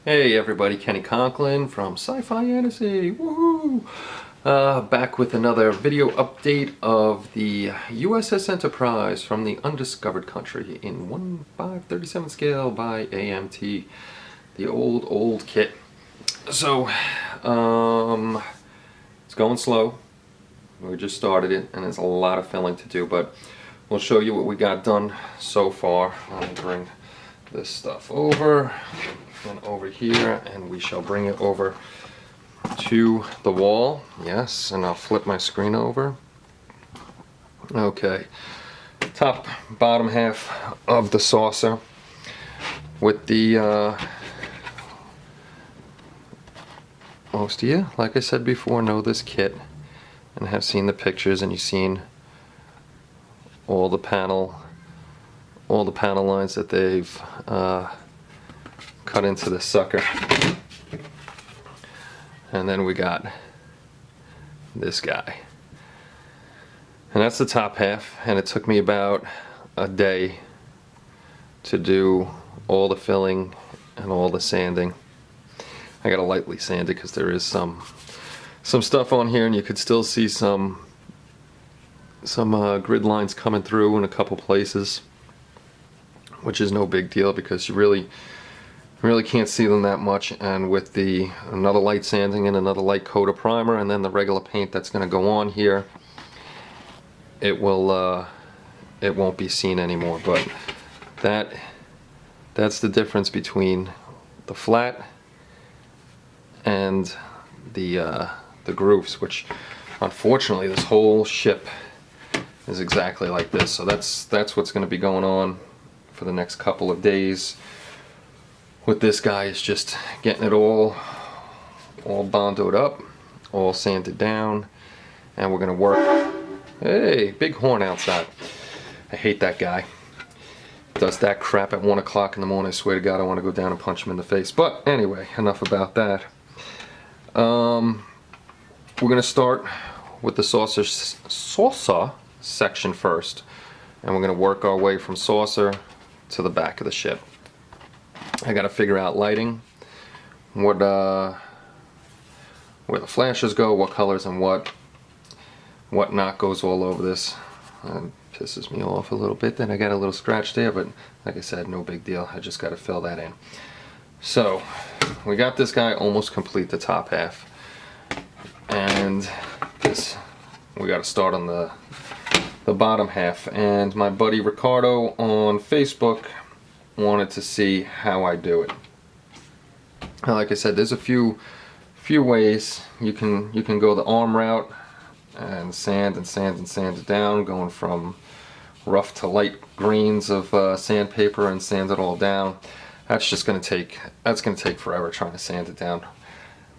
Hey everybody, Kenny Conklin from Sci-Fi Fantasy. Woohoo! Back with another video update of the USS Enterprise from the Undiscovered country in 1/537 scale by AMT, the old kit. So, it's going slow. We just started it, and there's a lot of filling to do, but we'll show you what we got done so far. I'll bring this stuff over and over here, and we shall bring it over to the wall. Yes, and I'll flip my screen over. Okay, top bottom half of the saucer with the most of you, like I said before, know this kit and have seen the pictures, and you've seen all the panel lines that they've cut into the sucker. And then we got this guy, and that's the top half, and it took me about a day to do all the filling and all the sanding. I gotta lightly sand it because there is some stuff on here, and you could still see some grid lines coming through in a couple places, which is no big deal because you really can't see them that much. And with another light sanding and another light coat of primer and then the regular paint that's going to go on here, it won't be seen anymore. But that's the difference between the flat and the grooves, which unfortunately this whole ship is exactly like this. So that's what's going to be going on for the next couple of days with this guy, is just getting it all bondoed up, all sanded down, and we're going to work. Hey, big horn outside. I hate that guy. Does that crap at 1 o'clock in the morning. I swear to God, I want to go down and punch him in the face. But anyway, enough about that. We're going to start with the saucer section first, and we're going to work our way from saucer to the back of the ship. I got to figure out lighting, where the flashes go, what colors and what not goes all over this. Pisses me off a little bit. Then I got a little scratch there, but like I said, no big deal. I just got to fill that in. So we got this guy almost complete, the top half, and this we got to start on the bottom half. And my buddy Ricardo on Facebook wanted to see how I do it. Now, like I said, there's a few ways you can go the arm route and sand it down, going from rough to light grains of sandpaper and sand it all down. That's going to take forever trying to sand it down.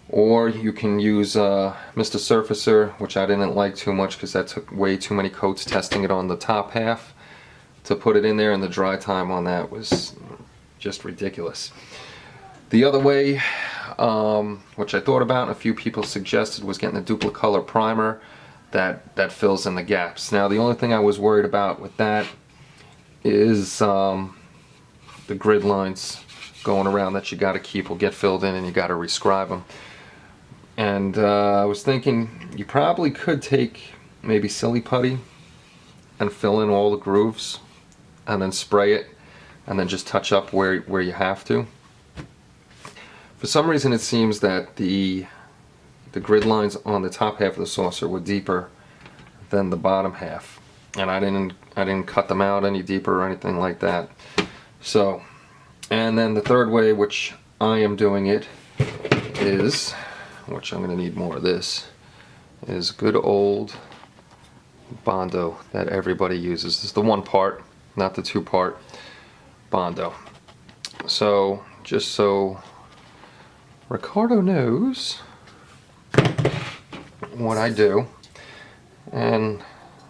Or you can use Mr. Surfacer, which I didn't like too much because that took way too many coats testing it on the top half to put it in there, and the dry time on that was just ridiculous. The other way, which I thought about and a few people suggested, was getting a duplicolor primer that fills in the gaps. Now, the only thing I was worried about with that is the grid lines going around that you got to keep will get filled in, and you got to rescribe them. And I was thinking you probably could take maybe silly putty and fill in all the grooves, and then spray it, and then just touch up where you have to. For some reason, it seems that the grid lines on the top half of the saucer were deeper than the bottom half, and I didn't cut them out any deeper or anything like that. So, and then the third way, which I am doing it, is, which I'm going to need more of this, is good old Bondo that everybody uses. This is the 1 part, not the 2 part Bondo. So just so Ricardo knows what I do, and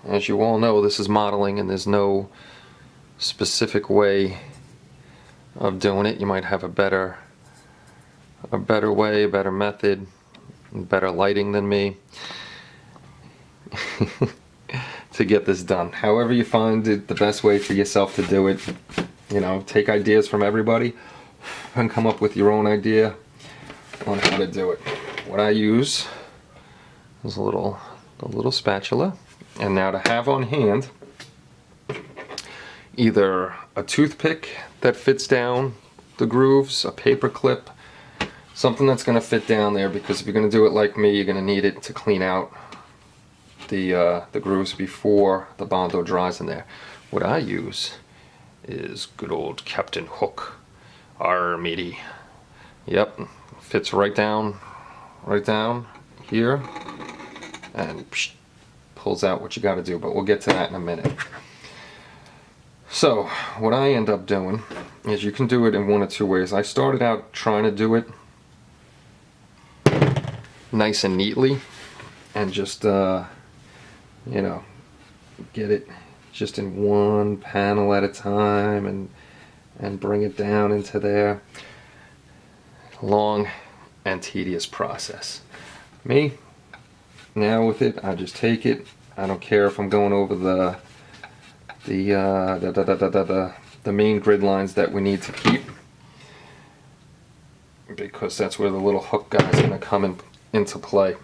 as you all know, this is modeling and there's no specific way of doing it. You might have a better way, a better method, better lighting than me to get this done. However you find it the best way for yourself to do it, you know, take ideas from everybody, and come up with your own idea on how to do it. What I use is a little spatula, and now to have on hand either a toothpick that fits down the grooves, a paper clip, something that's going to fit down there, because if you're going to do it like me, you're going to need it to clean out the grooves before the Bondo dries in there. What I use is good old Captain Hook. Arr, matey. Yep, fits right down here, and pulls out what you got to do, but we'll get to that in a minute. So what I end up doing is, you can do it in one of two ways. I started out trying to do it nice and neatly, and just you know, get it just in one panel at a time, and bring it down into there. Long and tedious process. Me, now with it, I just take it. I don't care if I'm going over the main grid lines that we need to keep, because that's where the little hook guy is going to come into play.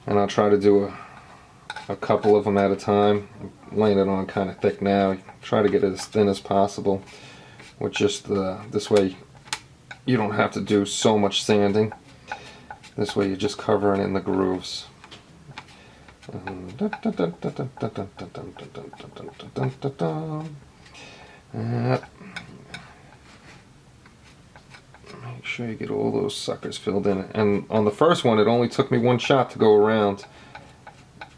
And I'll try to do a couple of them at a time. I'm laying it on kind of thick now. Try to get it as thin as possible, with just this way you don't have to do so much sanding. This way you're just covering in the grooves. Make sure you get all those suckers filled in. And on the first one, it only took me one shot to go around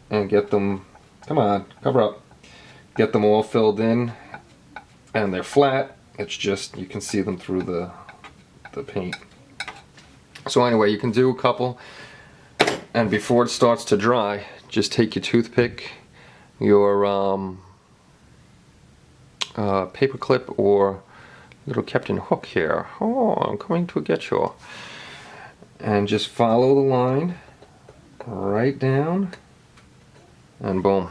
and get them, come on, cover up, get them all filled in, and they're flat. It's just, you can see them through the paint. So anyway, you can do a couple, and before it starts to dry, just take your toothpick, your paper clip, or little Captain Hook here. Oh, I'm coming to get you. And just follow the line right down, and boom.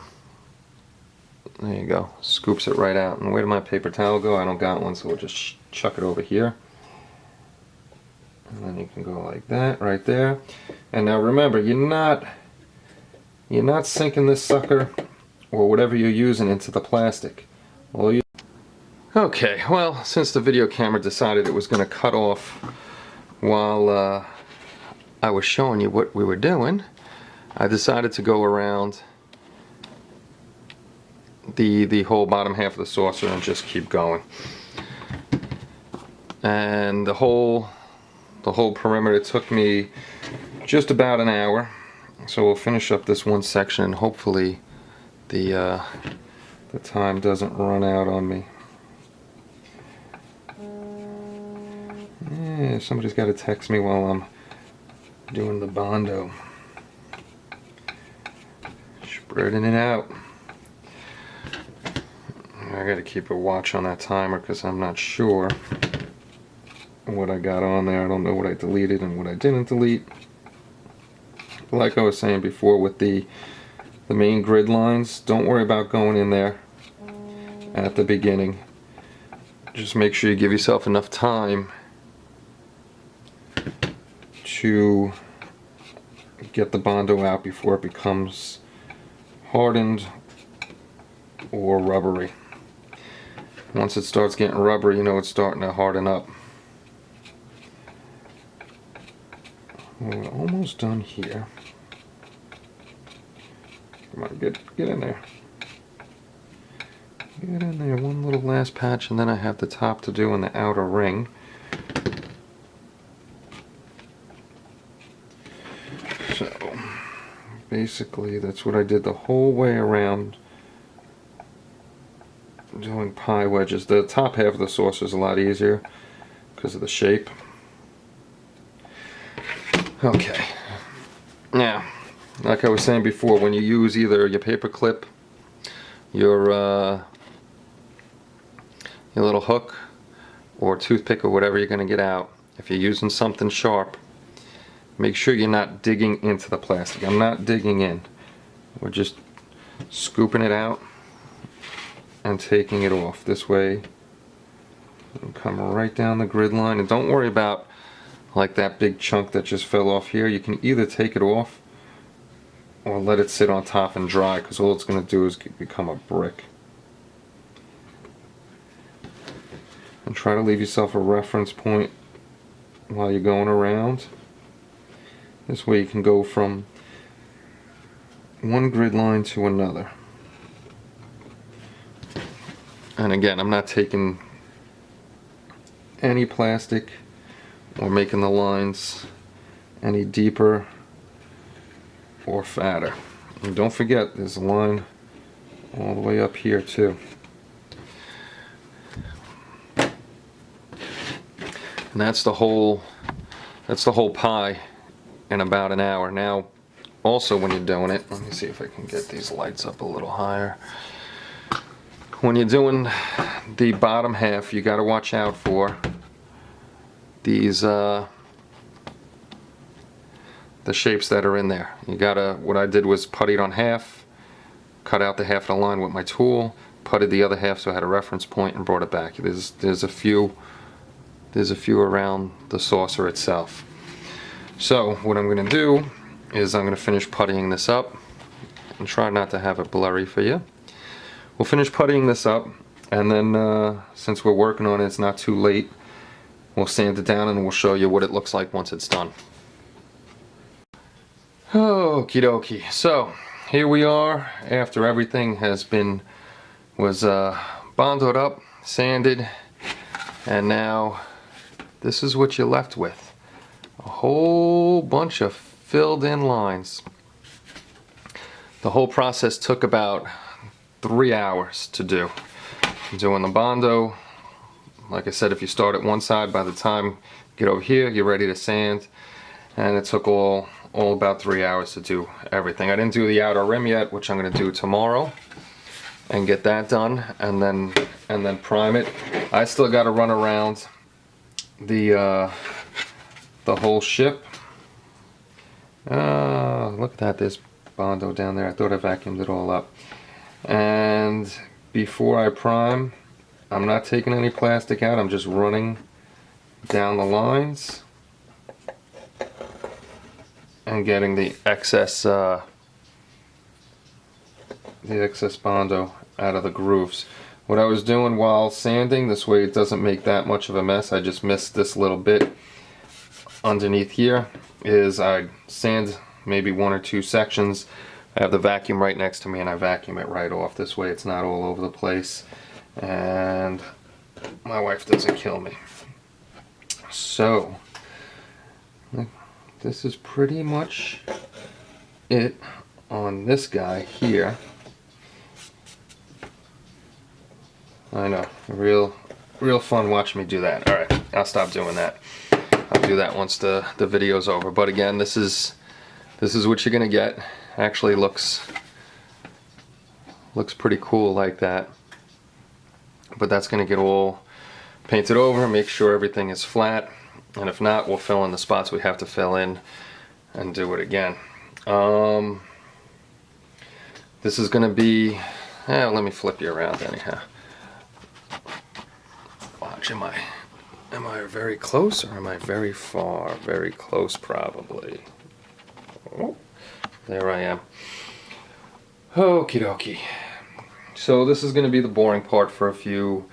There you go. Scoops it right out. And where did my paper towel go? I don't got one, so we'll just chuck it over here. And then you can go like that right there. And now remember, you're not sinking this sucker or whatever you're using into the plastic. Okay, well, since the video camera decided it was going to cut off while I was showing you what we were doing, I decided to go around the whole bottom half of the saucer and just keep going. And the whole perimeter took me just about an hour. So we'll finish up this one section, and hopefully the time doesn't run out on me. Yeah, somebody's got to text me while I'm doing the Bondo. Spreading it out. I got to keep a watch on that timer, because I'm not sure what I got on there. I don't know what I deleted and what I didn't delete. Like I was saying before, with the main grid lines, don't worry about going in there at the beginning. Just make sure you give yourself enough time to get the Bondo out before it becomes hardened or rubbery. Once it starts getting rubbery, you know it's starting to harden up. We're almost done here. Come on, get in there. Get in there, one little last patch, and then I have the top to do in the outer ring. So, basically that's what I did the whole way around doing pie wedges. The top half of the saucer is a lot easier because of the shape. Okay, now, like I was saying before, when you use either your paper clip, your little hook, or toothpick, or whatever you're going to get out, if you're using something sharp, make sure you're not digging into the plastic. I'm not digging in. We're just scooping it out and taking it off. This way And come right down the grid line, and don't worry about like that big chunk that just fell off here. You can either take it off or let it sit on top and dry, because all it's going to do is become a brick. And try to leave yourself a reference point while you're going around. This way you can go from one grid line to another. And again, I'm not taking any plastic or making the lines any deeper or fatter. And don't forget, there's a line all the way up here too. And that's the whole pie in about an hour. Now, also when you're doing it, let me see if I can get these lights up a little higher. When you're doing the bottom half, you got to watch out for these the shapes that are in there. You gotta, what I did was puttied on half, cut out the half of the line with my tool, puttied the other half so I had a reference point, and brought it back. There's a few around the saucer itself. So what I'm gonna do is I'm gonna finish puttying this up and try not to have it blurry for you. We'll finish puttying this up, and then since we're working on it, it's not too late, we'll sand it down and we'll show you what it looks like once it's done. Okie dokie. So here we are after everything was bonded up, sanded, and now this is what you're left with. A whole bunch of filled in lines. The whole process took about 3 hours to do. Doing the bondo, like I said, if you start at one side, by the time you get over here, you're ready to sand. And it took all about 3 hours to do everything. I didn't do the outer rim yet, which I'm going to do tomorrow and get that done, and then prime it. I still got to run around the whole ship. Look at that, there's bondo down there. I thought I vacuumed it all up. And before I prime, I'm not taking any plastic out, I'm just running down the lines and getting the excess bondo out of the grooves. What I was doing while sanding, this way it doesn't make that much of a mess, I just missed this little bit underneath here, is I sand maybe 1 or 2 sections. I have the vacuum right next to me and I vacuum it right off. This way it's not all over the place and my wife doesn't kill me. So this is pretty much it on this guy here. I know, real fun watching me do that. Alright, I'll stop doing that. I'll do that once the video's over. But again, this is what you're gonna get. Actually looks pretty cool like that. But that's gonna get all painted over, make sure everything is flat, and if not, we'll fill in the spots we have to fill in and do it again. This is gonna be, let me flip you around anyhow. Watch, am I very close or am I very far? Very close probably. Oh, there I am. Okie dokie. So this is going to be the boring part for a few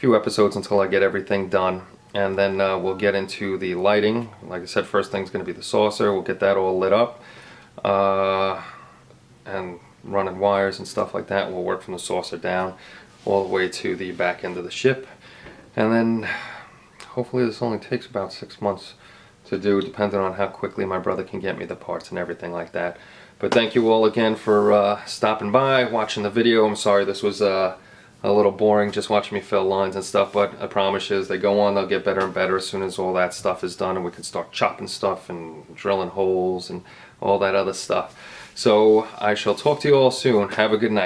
episodes until I get everything done, and then we'll get into the lighting. Like I said, first thing's going to be the saucer. We'll get that all lit up and running wires and stuff like that. We'll work from the saucer down all the way to the back end of the ship, and then hopefully this only takes about 6 months to do, depending on how quickly my brother can get me the parts and everything like that. But thank you all again for stopping by, watching the video. I'm sorry this was a little boring, just watching me fill lines and stuff, but I promise you, as they go on, they'll get better and better as soon as all that stuff is done and we can start chopping stuff and drilling holes and all that other stuff. So I shall talk to you all soon. Have a good night.